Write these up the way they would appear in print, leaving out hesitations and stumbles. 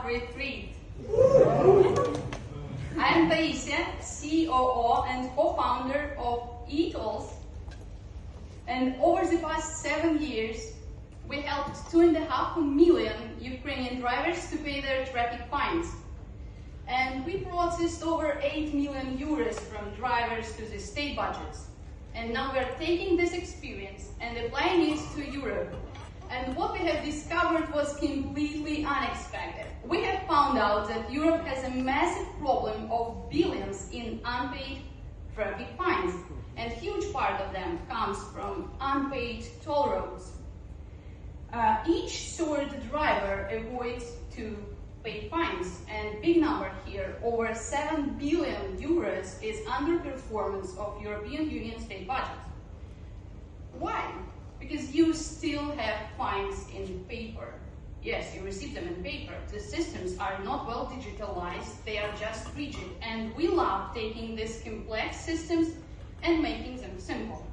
retreat. I am Taisia, COO and co-founder of eTOLLs, and over the past 7 years, we helped 2.5 million Ukrainian drivers to pay their traffic fines. And we processed over 8 million euros from drivers to the state budgets. And now we are taking this experience and applying it to Europe. And what we have discovered was completely unexpected. We have found out that Europe has a massive problem of billions in unpaid traffic fines. And a huge part of them comes from unpaid toll roads. Each third driver avoids to pay fines, and big number here, over 7 billion euros is underperformance of European Union state budget. Why? Because you still have fines in paper. Yes, you receive them in paper. The systems are not well digitalized, they are just rigid, and we love taking these complex systems and making them simple.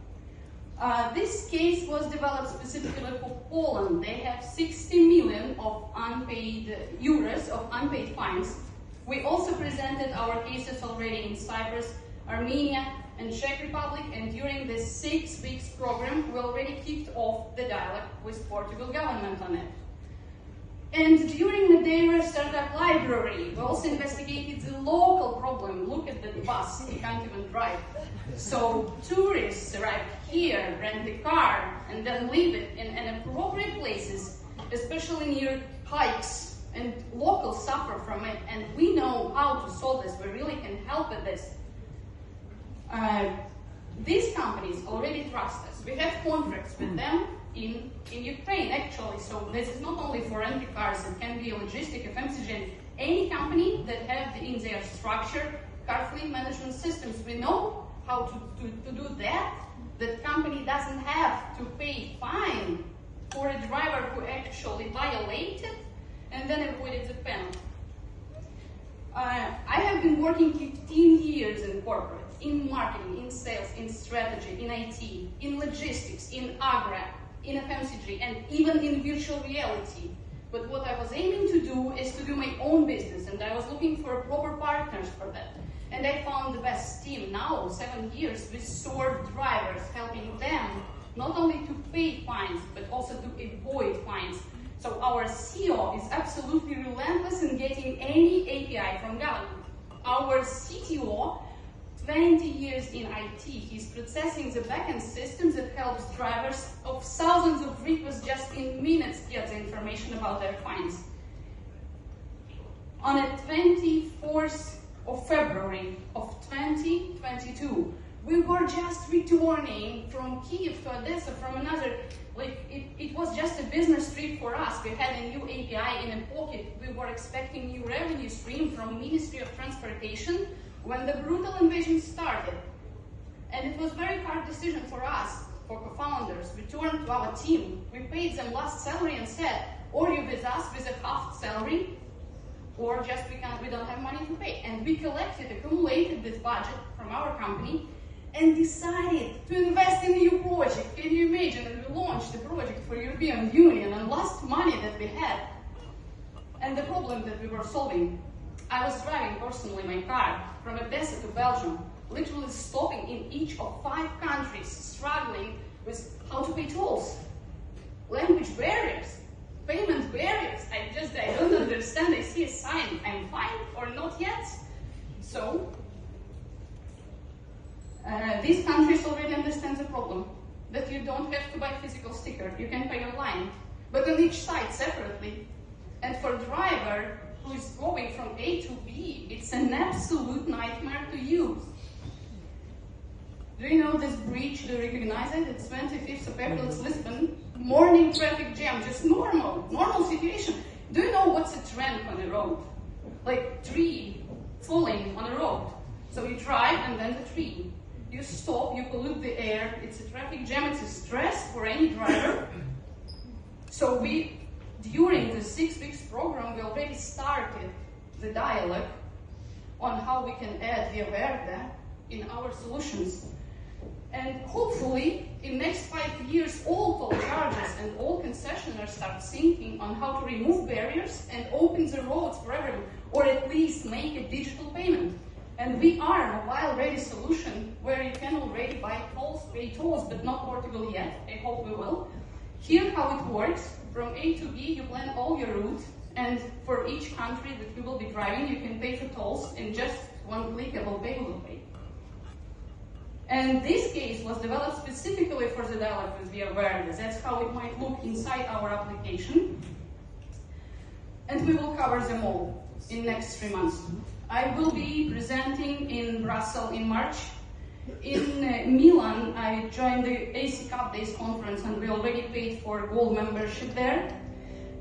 This case was developed specifically for Poland. They have 60 million of unpaid euros of unpaid fines. We also presented our cases already in Cyprus, Armenia, and Czech Republic, and during this 6 weeks program, we already kicked off the dialogue with Portugal government on it. And during Madeira Startup Library, we also investigated the local problem. Look at the bus, you can't even drive. So tourists arrive here, rent a car, and then leave it in inappropriate places, especially near hikes, and locals suffer from it, and we know how to solve this. We really can help with this. These companies already trust us. We have contracts with them in Ukraine, actually. So this is not only for rental cars, it can be a logistic, FMCG, any company that have in their structure car fleet management systems. We know how to do that. That company doesn't have to pay fine for a driver who actually violated and then avoided the penalty. I have been working 15 years in corporate, in marketing, in sales, in strategy, in IT, in logistics, in agri, in FMCG, and even in virtual reality. But what I was aiming to do is to do my own business, and I was looking for proper partners for that. And I found the best team. Now, 7 years, we serve drivers, helping them not only to pay fines, but also to avoid fines. So our CEO is absolutely relentless in getting any API from government. Our CTO, 20 years in IT, he's processing the backend systems that helps drivers of thousands of requests just in minutes get the information about their fines. On the 24th of February of 2022, we were just returning from Kiev to Odessa from another, it was just a business trip for us. We had a new API in a pocket. We were expecting new revenue stream from Ministry of Transportation when the brutal invasion started. And it was a very hard decision for us, for co-founders. We turned to our team. We paid them last salary and said, or you with us with a half salary, or just we don't have money to pay. And we accumulated this budget from our company and decided to invest in a new project. Can you imagine? And we launched a project for European Union and lost money that we had. And the problem that we were solving, I was driving personally my car from Odessa to Belgium, literally stopping in each of 5 countries, struggling with how to pay tolls, language barriers, payment barriers. I don't understand. I see a sign, I'm fine or not yet. So, these countries already understand the problem, that you don't have to buy physical sticker, you can pay online, but on each site separately. And for driver who is going from A to B, it's an absolute nightmare to use. Do you know this bridge? Do you recognize it? It's 25th of April, it's Lisbon. Morning traffic jam, just normal situation. Do you know what's a trend on a road? Like tree falling on a road. So you drive and then the tree. You stop, you pollute the air, it's a traffic jam, it's a stress for any driver. So during the 6 weeks program, we already started the dialogue on how we can add the awareness in our solutions. And hopefully, in next 5 years, all toll charges and all concessionaires start thinking on how to remove barriers and open the roads for everyone, or at least make a digital payment. And we are a mobile-ready solution where you can already buy tolls, pay tolls, but not Portugal yet. I hope we will. Here how it works. From A to B, you plan all your route, and for each country that you will be driving, you can pay for tolls in just one click, Apple Pay will pay. And this case was developed specifically for the dialogue with Via Verde. That's how it might look inside our application. And we will cover them all in next 3 months. I will be presenting in Brussels in March. In Milan, I joined the AC Cup Days conference, and we already paid for gold membership there.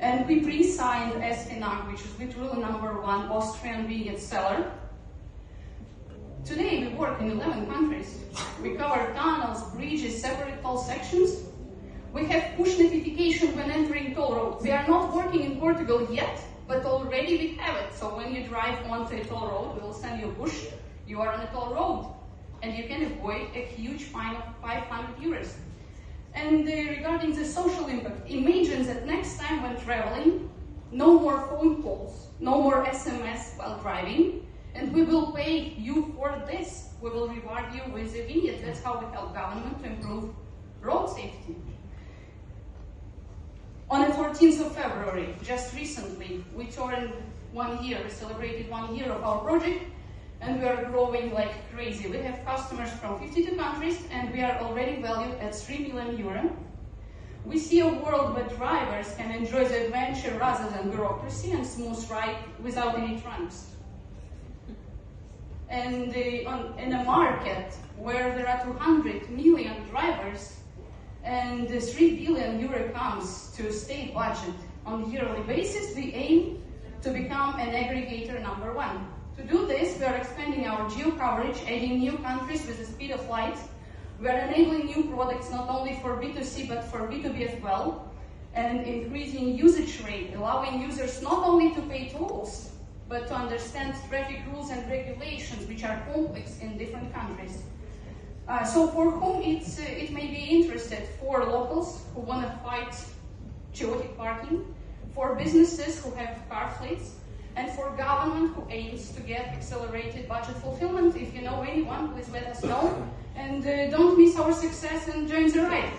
And we pre-signed SNAC, which is literally #1 Austrian vegan seller. Today, we work in 11 countries. We cover tunnels, bridges, separate toll sections. We have push notification when entering toll road. We are not working in Portugal yet, but already we have it. So when you drive onto a toll road, we will send you a push. You are on a toll road, and you can avoid a huge fine of 500 euros. And regarding the social impact, imagine that next time when traveling, no more phone calls, no more SMS while driving, and we will pay you for this. We will reward you with a vignette. That's how we help government to improve road safety. On the 14th of February, just recently, we turned 1 year, we celebrated 1 year of our project, and we are growing like crazy. We have customers from 52 countries, and we are already valued at 3 million euro. We see a world where drivers can enjoy the adventure rather than bureaucracy and smooth ride without any trunks. And in a market where there are 200 million drivers and 3 billion euro comes to state budget on a yearly basis, we aim to become an aggregator #1. To do this, we are expanding our geo coverage, adding new countries with the speed of light. We are enabling new products not only for B2C but for B2B as well, and increasing usage rate, allowing users not only to pay tolls, but to understand traffic rules and regulations, which are complex in different countries. So for whom it may be interested, for locals who want to fight chaotic parking, for businesses who have car fleets, and for government who aims to get accelerated budget fulfillment. If you know anyone, please let us know. And don't miss our success and join the ride.